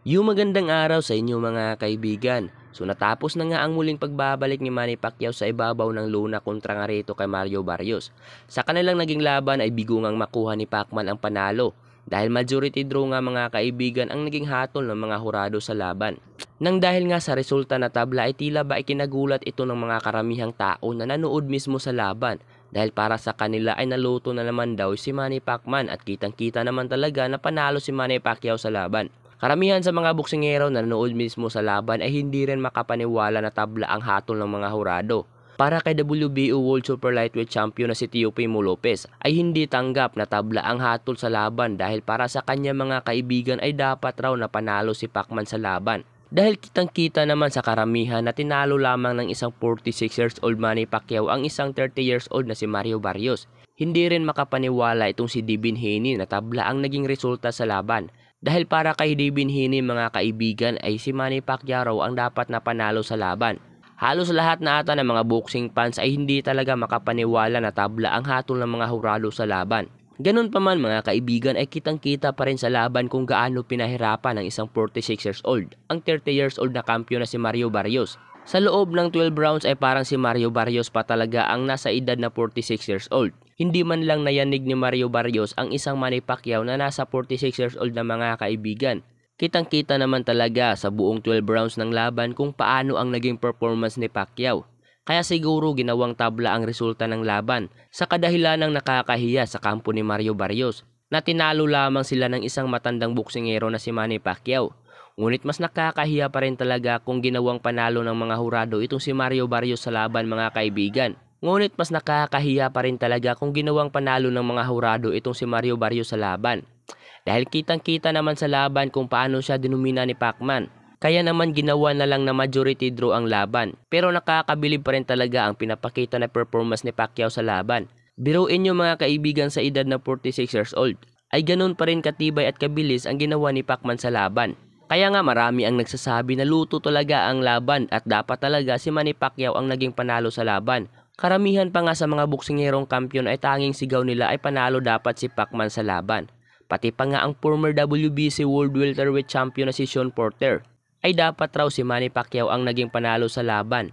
Magandang araw sa inyo mga kaibigan. So natapos na nga ang muling pagbabalik ni Manny Pacquiao sa ibabaw ng luna kontra nga rito kay Mario Barrios. Sa kanilang naging laban ay bigungang makuha ni Pacman ang panalo dahil majority draw nga mga kaibigan ang naging hatol ng mga hurado sa laban. Nang dahil nga sa resulta na tabla ay tila ba ikinagulat ito ng mga karamihang tao na nanood mismo sa laban dahil para sa kanila ay naluto na naman daw si Manny Pacman at kitang-kita naman talaga na panalo si Manny Pacquiao sa laban. Karamihan sa mga boksingero na nanood mismo sa laban ay hindi rin makapaniwala na tabla ang hatol ng mga hurado. Para kay WBO World Super Lightweight Champion na si Teofimo Lopez ay hindi tanggap na tabla ang hatol sa laban dahil para sa kanya mga kaibigan ay dapat raw na panalo si Pacman sa laban. Dahil kitang-kita naman sa karamihan na tinalo lamang ng isang 46 years old Manny Pacquiao ang isang 30 years old na si Mario Barrios. Hindi rin makapaniwala itong si Devin Haney na tabla ang naging resulta sa laban. Dahil para kay Devin Haney mga kaibigan ay si Manny Pacquiao raw ang dapat na panalo sa laban. Halos lahat na ata ng mga boxing fans ay hindi talaga makapaniwala na tabla ang hatol ng mga hurado sa laban. Ganun pa man mga kaibigan ay kitang-kita pa rin sa laban kung gaano pinahirapan ng isang 46 years old, ang 30 years old na kampiyon na si Mario Barrios. Sa loob ng 12 rounds ay parang si Mario Barrios pa talaga ang nasa edad na 46 years old. Hindi man lang nayanig ni Mario Barrios ang isang Manny Pacquiao na nasa 46 years old na mga kaibigan. Kitang-kita naman talaga sa buong 12 rounds ng laban kung paano ang naging performance ni Pacquiao. Kaya siguro ginawang tabla ang resulta ng laban sa kadahilan ng nakakahiya sa kampo ni Mario Barrios na tinalo lamang sila ng isang matandang boksingero na si Manny Pacquiao. Ngunit mas nakakahiya pa rin talaga kung ginawang panalo ng mga hurado itong si Mario Barrios sa laban mga kaibigan. Ngunit mas nakakahiya pa rin talaga kung ginawang panalo ng mga hurado itong si Mario Barrios sa laban. Dahil kitang-kita naman sa laban kung paano siya dinumina ni Pacman. Kaya naman ginawa na lang na majority draw ang laban. Pero nakakabilib pa rin talaga ang pinapakita na performance ni Pacquiao sa laban. Biruin nyo mga kaibigan sa edad na 46 years old. Ay ganun pa rin katibay at kabilis ang ginawa ni Pacman sa laban. Kaya nga marami ang nagsasabi na luto talaga ang laban at dapat talaga si Manny Pacquiao ang naging panalo sa laban. Karamihan pa nga sa mga boksingerong kampiyon ay tanging sigaw nila ay panalo dapat si Pacman sa laban. Pati pa nga ang former WBC World Welterweight Champion na si Sean Porter ay dapat raw si Manny Pacquiao ang naging panalo sa laban.